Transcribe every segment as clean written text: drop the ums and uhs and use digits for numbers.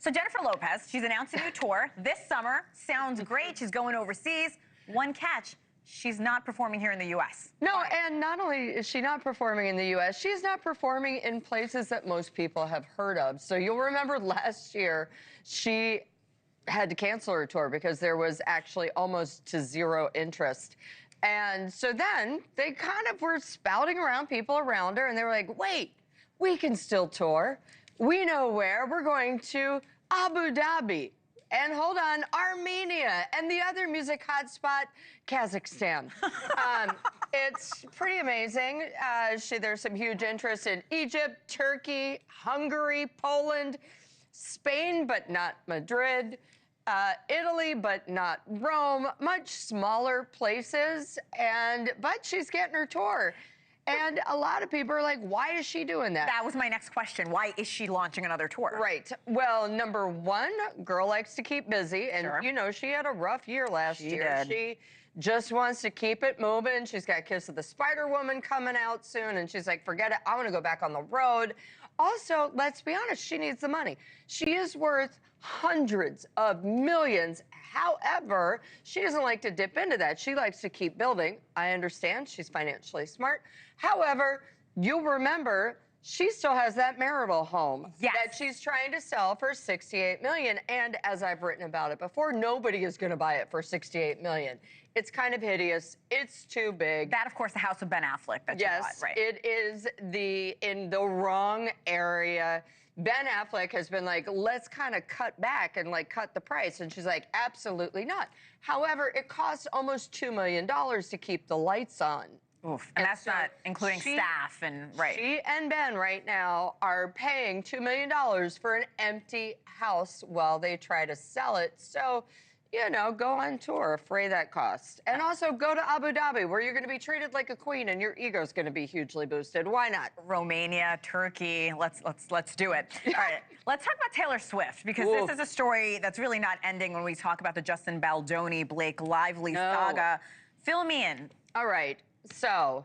So Jennifer Lopez, she's announced a new tour this summer. Sounds great. She's going overseas. One catch, she's not performing here in the U.S. No, and not only is she not performing in the U.S., she's not performing in places that most people have heard of. So you'll remember last year, she had to cancel her tour because there was actually almost to zero interest. And so then they kind of were spouting around people around her, and they were like, wait, we can still tour. We know where. We're going to Abu Dhabi. And hold on, Armenia, and the other music hotspot, Kazakhstan. It's pretty amazing. There's some huge interest in Egypt, Turkey, Hungary, Poland, Spain, but not Madrid, Italy, but not Rome, much smaller places, but she's getting her tour. And a lot of people are like, why is she doing that? That was my next question. Why is she launching another tour? Right. Well, number one, girl likes to keep busy. And, Sure. you know, she had a rough year last year. Did. She just wants to keep it moving. She's got Kiss of the Spider Woman coming out soon. And she's like, forget it. I want to go back on the road. Also, let's be honest, she needs the money. She is worth hundreds of millions. However, she doesn't like to dip into that. She likes to keep building. I understand. She's financially smart. However, you'll remember she still has that marital home that she's trying to sell for $68 million. And as I've written about it before, nobody is going to buy it for $68 million. It's kind of hideous. It's too big. That, of course, the house of Ben Affleck that she bought, right? It is in the wrong area. Ben Affleck has been like, let's kind of cut back and like cut the price. And she's like, absolutely not. However, it costs almost $2 million to keep the lights on. Oof. And that's not including staff and, right. She and Ben right now are paying $2 million for an empty house while they try to sell it. So, you know, go on tour, fray that cost. And also go to Abu Dhabi, where you're going to be treated like a queen and your ego's going to be hugely boosted. Why not? Romania, Turkey, let's do it. All right, let's talk about Taylor Swift, because this is a story that's really not ending when we talk about the Justin Baldoni, Blake Lively saga. Fill me in. All right. So,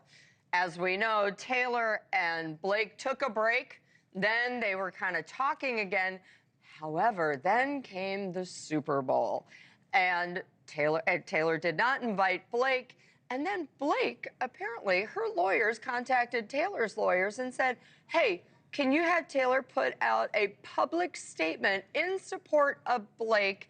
as we know, Taylor and Blake took a break. Then they were kind of talking again. However, then came the Super Bowl. And Taylor did not invite Blake. And then Blake, apparently, her lawyers contacted Taylor's lawyers and said, hey, can you have Taylor put out a public statement in support of Blake?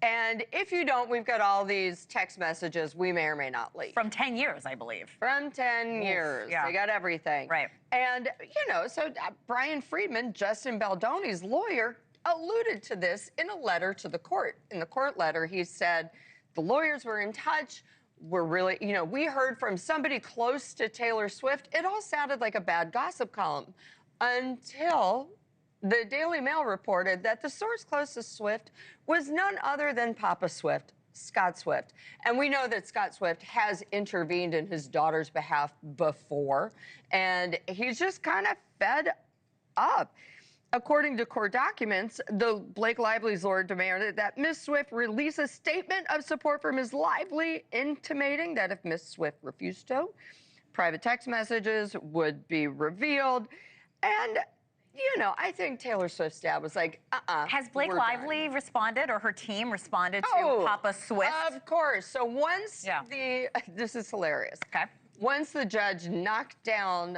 And if you don't, we've got all these text messages we may or may not leak. From 10 years, I believe. From 10 years. Yeah. They got everything. Right. And, you know, so Brian Friedman, Justin Baldoni's lawyer, alluded to this in a letter to the court. In the court letter, he said, the lawyers were in touch. We're really, you know, we heard from somebody close to Taylor Swift. It all sounded like a bad gossip column until the Daily Mail reported that the source close to Swift was none other than Papa Swift, Scott Swift. And we know that Scott Swift has intervened in his daughter's behalf before, and he's just kind of fed up. According to court documents, the Blake Lively's lawyer demanded that Ms. Swift release a statement of support for Ms. Lively, intimating that if Ms. Swift refused to, private text messages would be revealed. And you know, I think Taylor Swift's dad was like, Has Blake Lively responded, or her team responded to Papa Swift? Of course. So once this is hilarious. Okay. Once the judge knocked down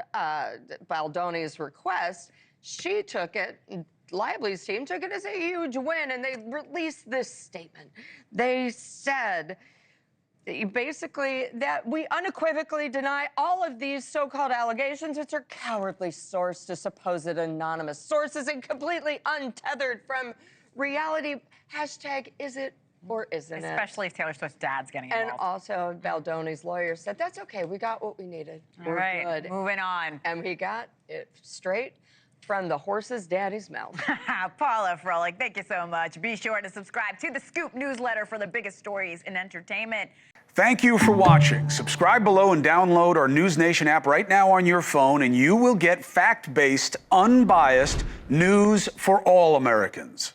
Baldoni's request, she took it, Lively's team took it as a huge win, and they released this statement. They said, basically, that we unequivocally deny all of these so-called allegations, which are cowardly sourced to supposed anonymous sources and completely untethered from reality. Hashtag is it or isn't it? Especially if Taylor Swift's dad's getting involved. And also, Baldoni's lawyer said, that's okay, we got what we needed. All right, We're good. moving on. And we got it straight from the horse's daddy's mouth. Paula, Froelich, thank you so much. Be sure to subscribe to the Scoop newsletter for the biggest stories in entertainment. Thank you for watching. Subscribe below and download our NewsNation app right now on your phone, and you will get fact-based, unbiased news for all Americans.